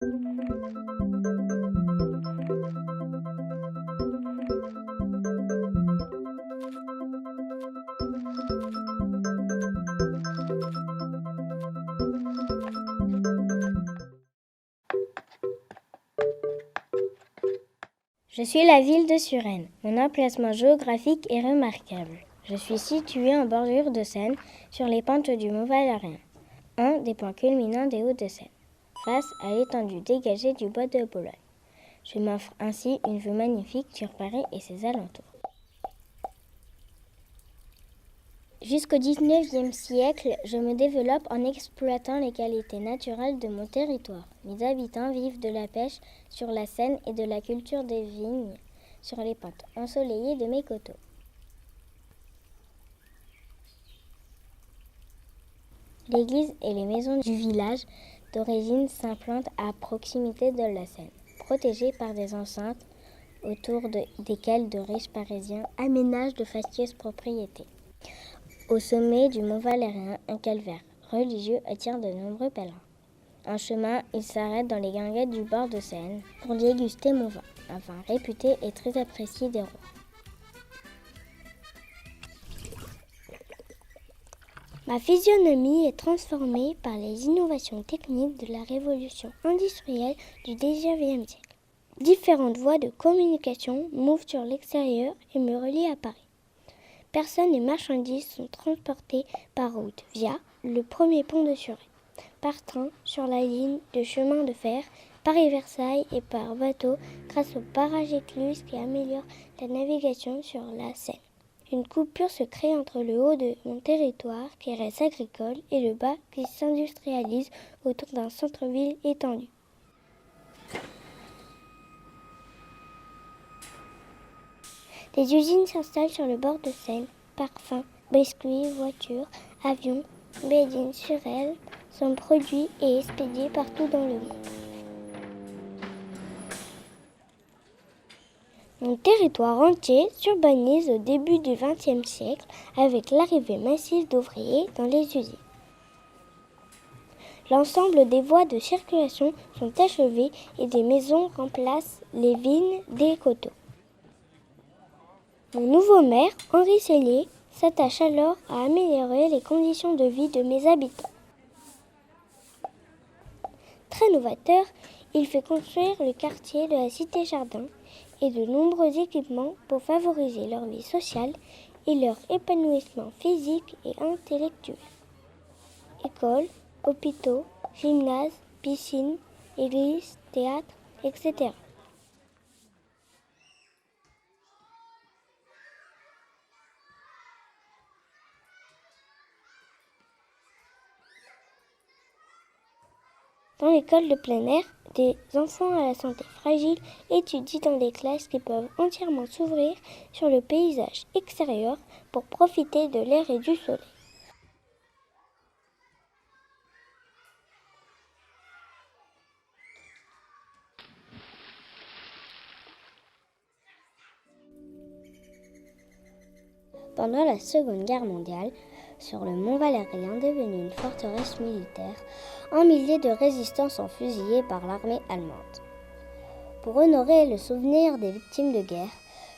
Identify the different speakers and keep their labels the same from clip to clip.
Speaker 1: Je suis la ville de Suresnes. Mon emplacement géographique est remarquable. Je suis située en bordure de Seine, sur les pentes du Mont Valérien, un des points culminants des Hauts-de-Seine, face à l'étendue dégagée du bois de Boulogne. Je m'offre ainsi une vue magnifique sur Paris et ses alentours. Jusqu'au XIXe siècle, je me développe en exploitant les qualités naturelles de mon territoire. Mes habitants vivent de la pêche sur la Seine et de la culture des vignes sur les pentes ensoleillées de mes coteaux. L'église et les maisons du village d'origine s'implantent à proximité de la Seine, protégées par des enceintes autour desquelles de riches Parisiens aménagent de fastueuses propriétés. Au sommet du Mont Valérien, un calvaire religieux attire de nombreux pèlerins. En chemin, ils s'arrêtent dans les guinguettes du bord de Seine pour déguster mon vin, un vin réputé et très apprécié des rois. Ma physionomie est transformée par les innovations techniques de la révolution industrielle du XIXe siècle. Différentes voies de communication m'ouvrent sur l'extérieur et me relient à Paris. Personnes et marchandises sont transportées par route via le premier pont de Suresnes, par train sur la ligne de chemin de fer Paris-Versailles et par bateau grâce au barrage écluse qui améliore la navigation sur la Seine. Une coupure se crée entre le haut de mon territoire qui reste agricole et le bas qui s'industrialise autour d'un centre-ville étendu. Des usines s'installent sur le bord de Seine. Parfums, biscuits, voitures, avions, made in Suresnes sont produits et expédiés partout dans le monde. Mon territoire entier s'urbanise au début du XXe siècle avec l'arrivée massive d'ouvriers dans les usines. L'ensemble des voies de circulation sont achevées et des maisons remplacent les vignes des coteaux. Mon nouveau maire, Henri Sellier, s'attache alors à améliorer les conditions de vie de mes habitants. Très novateur, il fait construire le quartier de la Cité-Jardin et de nombreux équipements pour favoriser leur vie sociale et leur épanouissement physique et intellectuel. Écoles, hôpitaux, gymnases, piscines, églises, théâtres, etc. Dans l'école de plein air, des enfants à la santé fragile étudient dans des classes qui peuvent entièrement s'ouvrir sur le paysage extérieur pour profiter de l'air et du soleil. Pendant la Seconde Guerre mondiale, sur le Mont Valérien, devenu une forteresse militaire, un millier de résistants sont fusillés par l'armée allemande. Pour honorer le souvenir des victimes de guerre,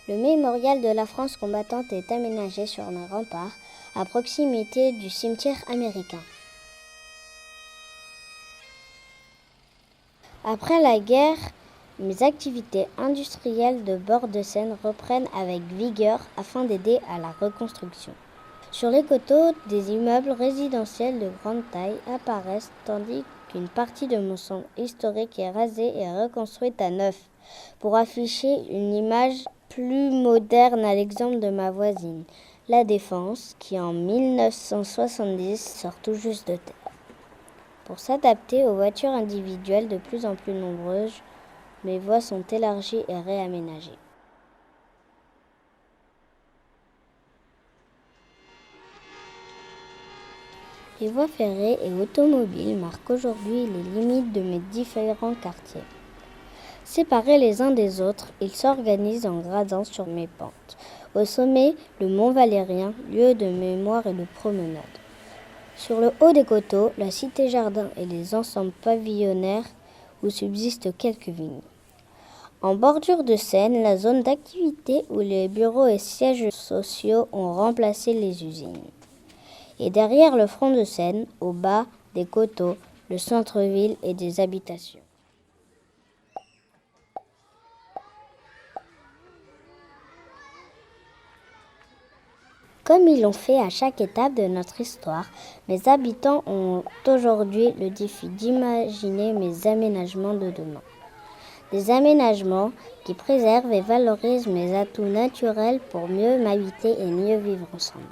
Speaker 1: le mémorial de la France combattante est aménagé sur un rempart à proximité du cimetière américain. Après la guerre, mes activités industrielles de bord de Seine reprennent avec vigueur afin d'aider à la reconstruction. Sur les coteaux, des immeubles résidentiels de grande taille apparaissent tandis qu'une partie de mon centre historique est rasée et reconstruite à neuf pour afficher une image plus moderne à l'exemple de ma voisine, La Défense, qui en 1970 sort tout juste de terre. Pour s'adapter aux voitures individuelles de plus en plus nombreuses, mes voies sont élargies et réaménagées. Les voies ferrées et automobiles marquent aujourd'hui les limites de mes différents quartiers. Séparés les uns des autres, ils s'organisent en gradins sur mes pentes. Au sommet, le Mont Valérien, lieu de mémoire et de promenade. Sur le haut des coteaux, la Cité-Jardin et les ensembles pavillonnaires
Speaker 2: où subsistent quelques vignes. En bordure de Seine, la zone d'activité où les bureaux et sièges sociaux ont remplacé les usines. Et derrière le front de Seine, au bas, des coteaux, le centre-ville et des habitations. Comme ils l'ont fait à chaque étape de notre histoire, mes habitants ont aujourd'hui le défi d'imaginer mes aménagements de demain. Des aménagements qui préservent et valorisent mes atouts naturels pour mieux m'habiter et mieux vivre ensemble.